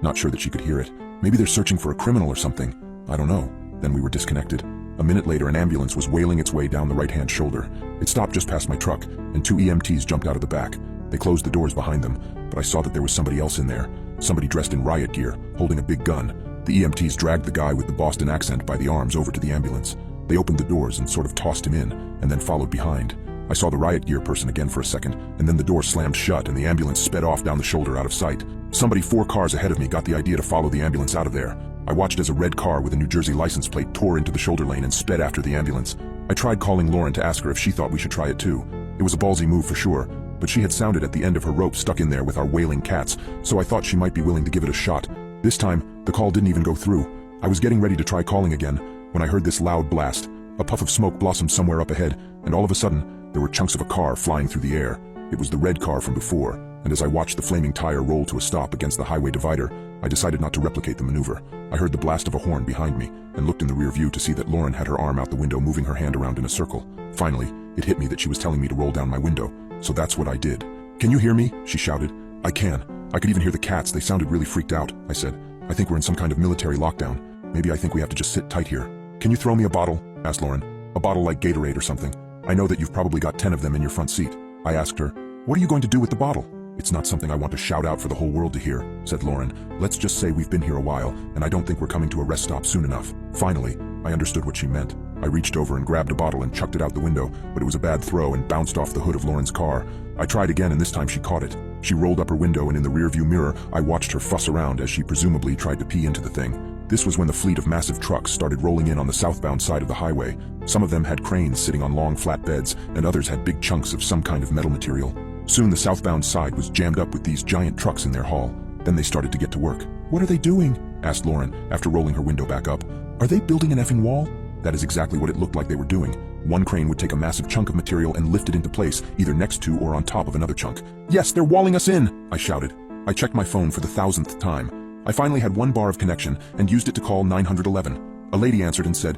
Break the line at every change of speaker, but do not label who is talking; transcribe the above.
not sure that she could hear it. Maybe they're searching for a criminal or something. I don't know. Then we were disconnected. A minute later, an ambulance was wailing its way down the right-hand shoulder. It stopped just past my truck, and 2 EMTs jumped out of the back. They closed the doors behind them, but I saw that there was somebody else in there. Somebody dressed in riot gear, holding a big gun. The EMTs dragged the guy with the Boston accent by the arms over to the ambulance. They opened the doors and sort of tossed him in, and then followed behind. I saw the riot gear person again for a second, and then the door slammed shut and the ambulance sped off down the shoulder out of sight. Somebody 4 cars ahead of me got the idea to follow the ambulance out of there. I watched as a red car with a New Jersey license plate tore into the shoulder lane and sped after the ambulance. I tried calling Lauren to ask her if she thought we should try it too. It was a ballsy move for sure, but she had sounded at the end of her rope stuck in there with our wailing cats, so I thought she might be willing to give it a shot. This time, the call didn't even go through. I was getting ready to try calling again when I heard this loud blast. A puff of smoke blossomed somewhere up ahead, and all of a sudden, there were chunks of a car flying through the air. It was the red car from before, and as I watched the flaming tire roll to a stop against the highway divider, I decided not to replicate the maneuver. I heard the blast of a horn behind me, and looked in the rear view to see that Lauren had her arm out the window moving her hand around in a circle. Finally, it hit me that she was telling me to roll down my window, so that's what I did. "Can you hear me?" she shouted. "I can. I could even hear the cats. They sounded really freaked out," I said. "I think we're in some kind of military lockdown. Maybe I think we have to just sit tight here." "Can you throw me a bottle?" asked Lauren. "A bottle like Gatorade or something. I know that you've probably got 10 of them in your front seat." I asked her, "What are you going to do with the bottle?" "It's not something I want to shout out for the whole world to hear," said Lauren. "Let's just say we've been here a while, and I don't think we're coming to a rest stop soon enough." Finally, I understood what she meant. I reached over and grabbed a bottle and chucked it out the window, but it was a bad throw and bounced off the hood of Lauren's car. I tried again, and this time she caught it. She rolled up her window, and in the rearview mirror, I watched her fuss around as she presumably tried to pee into the thing. This was when the fleet of massive trucks started rolling in on the southbound side of the highway. Some of them had cranes sitting on long flat beds, and others had big chunks of some kind of metal material. Soon the southbound side was jammed up with these giant trucks in their haul. Then they started to get to work. "What are they doing?" asked Lauren, after rolling her window back up. "Are they building an effing wall?" That is exactly what it looked like they were doing. One crane would take a massive chunk of material and lift it into place, either next to or on top of another chunk. "Yes, they're walling us in!" I shouted. I checked my phone for the 1,000th time. I finally had 1 bar of connection and used it to call 911. A lady answered and said,